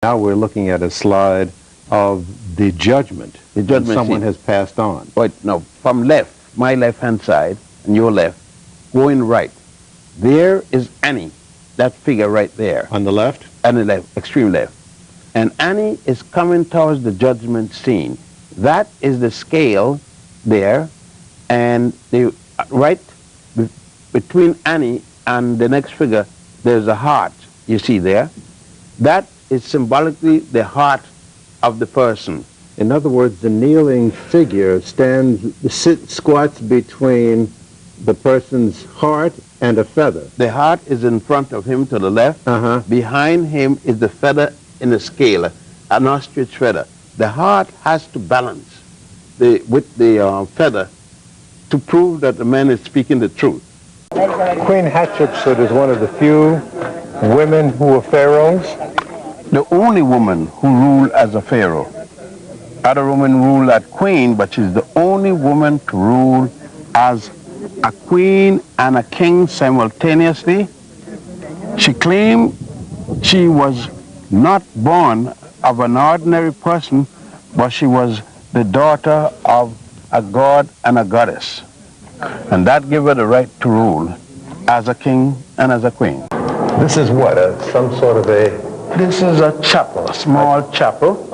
Now we're looking at a slide of the judgment. The judgment someone seat. has passed on. Right, no, from left, my left-hand side, and your left, going right. There is Annie, that figure right there. On the left? On the left, extreme left. And Annie is coming towards the judgment scene. That is the scale there, and the right between Annie and the next figure, there's a heart, you see there. That is symbolically the heart of the person. In other words, the kneeling figure squats between the person's heart and a feather. The heart is in front of him to the left. Behind him is the feather in the scale, an ostrich feather. The heart has to balance with the feather to prove that the man is speaking the truth. Queen Hatshepsut is one of the few women who were pharaohs. The only woman who ruled as a pharaoh. Other women rule as queen, but she's the only woman to rule as a queen and a king simultaneously. She claimed she was not born of an ordinary person, but she was the daughter of a god and a goddess. And that gave her the right to rule as a king and as a queen. This is what, some sort of a... This is a chapel, a small chapel.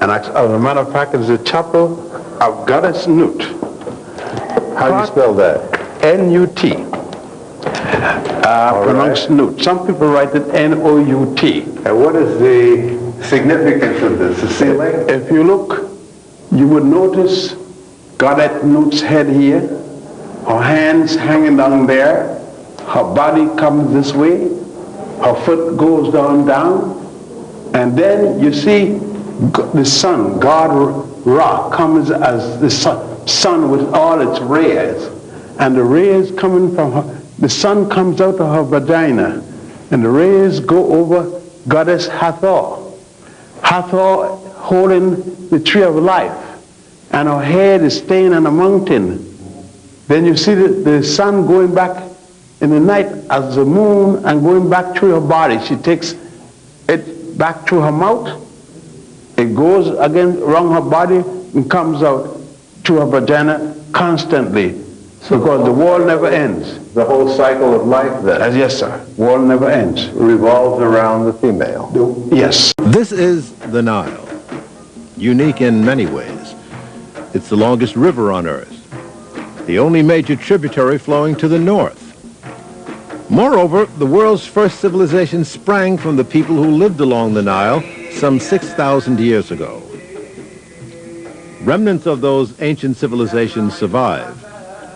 And as a matter of fact, it's a chapel of goddess Nut. How do you spell that? N-U-T. Pronounced Nut. Some people write it N-O-U-T. And what is the significance of this? The ceiling? If you look, you would notice goddess Nut's head here, her hands hanging down there, her body comes this way, her foot goes down, and then you see the sun, God Ra, comes as the sun with all its rays, and the rays coming from her, the sun comes out of her vagina, and the rays go over goddess Hathor. Hathor holding the tree of life, and her head is staying on a mountain. Then you see the sun going back in the night as the moon and going back through her body. She takes it back through her mouth. It goes again around her body and comes out through her vagina constantly, because the world never ends. The whole cycle of life then? Yes, sir. World never ends. Revolves around the female. Yes. This is the Nile, unique in many ways. It's the longest river on Earth, the only major tributary flowing to the north. Moreover, the world's first civilization sprang from the people who lived along the Nile some 6,000 years ago. Remnants of those ancient civilizations survive,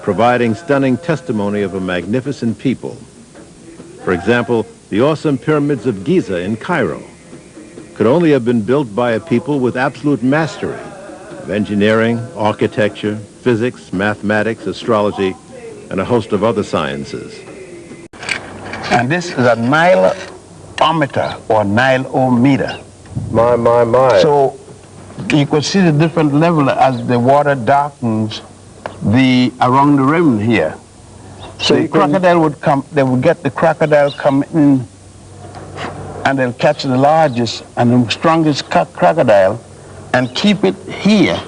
providing stunning testimony of a magnificent people. For example, the awesome pyramids of Giza in Cairo could only have been built by a people with absolute mastery of engineering, architecture, physics, mathematics, astrology, and a host of other sciences. And this is a Nileometer or Nileometer. My. So you could see the different level as the water darkens around the rim here. So the crocodile would come, they would get the crocodile come in, and they'll catch the largest and the strongest crocodile and keep it here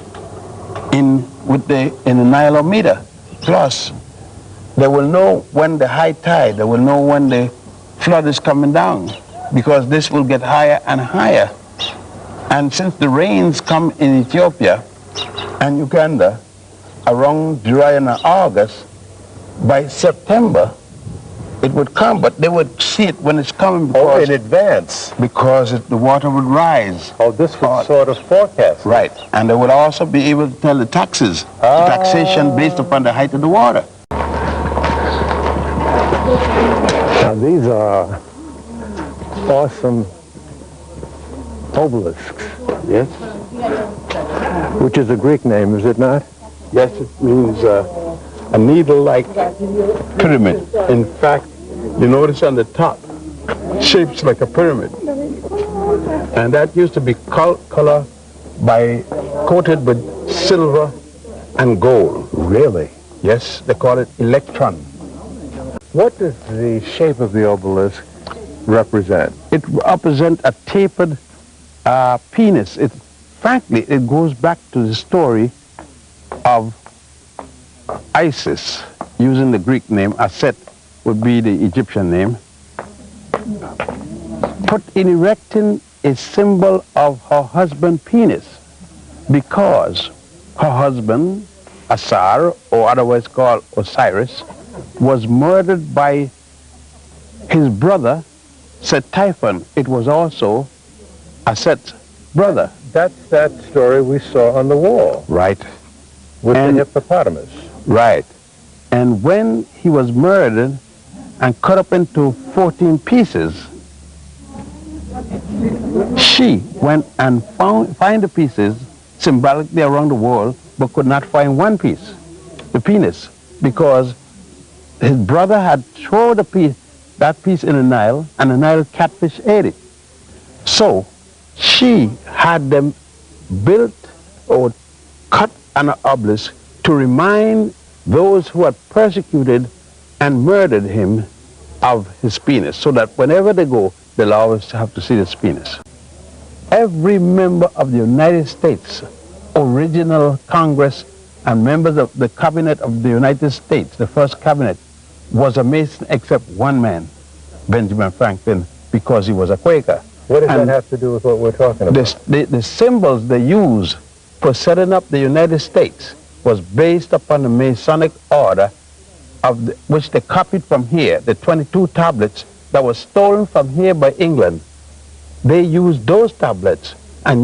in the Nileometer. Plus, they will know when the high tide, they will know when the flood is coming down, because this will get higher and higher. And since the rains come in Ethiopia and Uganda around July and August, by September it would come, but they would see it when it's coming because, in advance? Because the water would rise. Oh, this would sort of forecast. Right, and they would also be able to tell the taxes, the taxation based upon the height of the water. Now these are awesome obelisks. Yes? Which is a Greek name, is it not? Yes, it means a needle-like pyramid. In fact, you notice on the top, shapes like a pyramid. And that used to be coated with silver and gold. Really? Yes, they call it electron. What does the shape of the obelisk represent? It represents a tapered penis. Frankly, it goes back to the story of Isis, using the Greek name. Aset would be the Egyptian name. Put in erecting a symbol of her husband's penis, because her husband, Asar, or otherwise called Osiris, was murdered by his brother, Set-Typhon. It was also Aset's brother. That's that story we saw on the wall. Right. With the hippopotamus. Right. And when he was murdered and cut up into 14 pieces, she went and find the pieces symbolically around the wall, but could not find one piece, the penis, because his brother had thrown that piece in the Nile, and the Nile catfish ate it. So she had them built or cut an obelisk to remind those who had persecuted and murdered him of his penis, so that whenever they go, they'll always have to see his penis. Every member of the United States, original Congress, and members of the cabinet of the United States, the first cabinet, was a Mason except one man, Benjamin Franklin, because he was a Quaker. What does that have to do with what we're talking about? The symbols they used for setting up the United States was based upon the Masonic order, which they copied from here, the 22 tablets that were stolen from here by England. They used those tablets and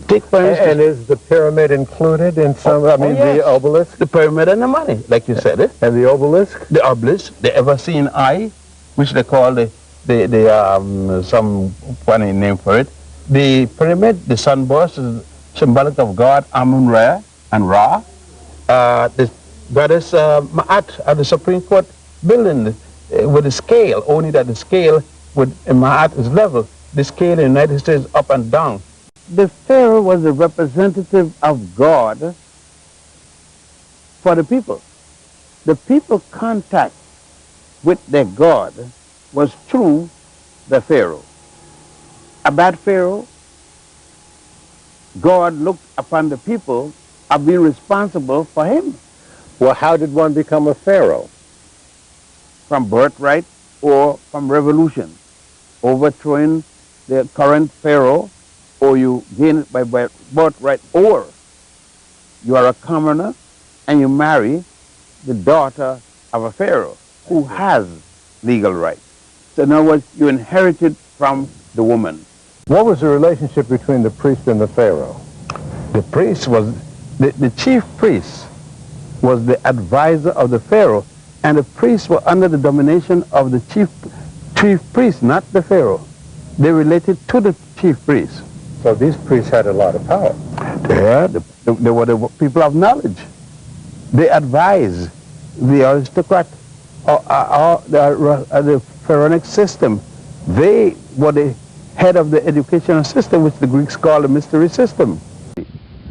take for instance... And is the pyramid included in some, yes. the obelisk? The pyramid and the money, like you said. And the obelisk? The obelisk, the ever-seen eye, which they call some funny name for it. The pyramid, the sunburst, is symbolic of God, Amun-Ra and Ra. The goddess Ma'at at the Supreme Court building with a scale, only that the scale with Ma'at is level. The scale in the United States is up and down. The Pharaoh was the representative of God for the people. The people's contact with their God was through the Pharaoh. A bad Pharaoh, God looked upon the people as being responsible for him. Well, how did one become a pharaoh? From birthright or from revolution. Overthrowing the current Pharaoh, or you gain it by birthright, or you are a commoner and you marry the daughter of a Pharaoh who has legal rights. So in other words, you inherited from the woman. What was the relationship between the priest and the pharaoh? The priest was, the chief priest was the advisor of the Pharaoh, and the priests were under the domination of the chief priest, not the Pharaoh. They related to the chief priest. So these priests had a lot of power. Yeah, they were the people of knowledge. They advised the aristocrat or the pharaonic system. They were the head of the educational system, which the Greeks call the mystery system.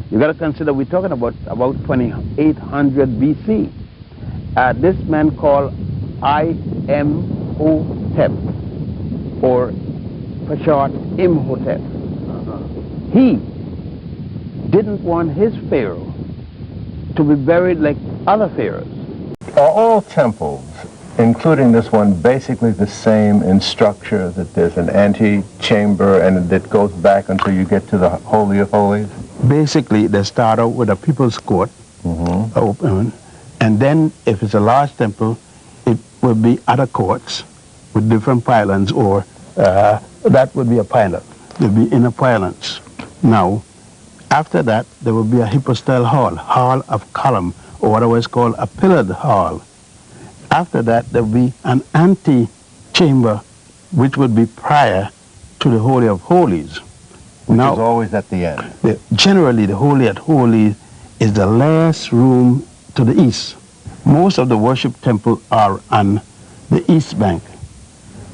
You got to consider we're talking about 2800 BC. This man called Imhotep, or for short, Imhotep. He didn't want his pharaoh to be buried like other pharaohs. Are all temples, including this one, basically the same in structure, that there's an ante-chamber and that goes back until you get to the Holy of Holies? Basically, they start out with a people's court, open, and then if it's a large temple, it will be other courts with different pylons, or that would be a pylon. There'll be inner pylons. Now, after that, there will be a hypostyle hall of column, or otherwise called a pillared hall. After that, there will be an ante-chamber, which would be prior to the Holy of Holies. Which is always at the end. Generally, the Holy of Holies is the last room to the east. Most of the worship temples are on the east bank.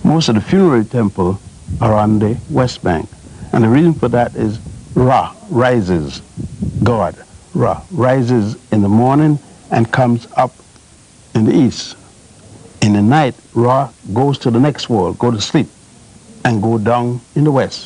Most of the funerary temples are on the west bank. And the reason for that is Ra rises, God. Ra rises in the morning and comes up in the east. In the night, Ra goes to the next world, go to sleep, and go down in the west.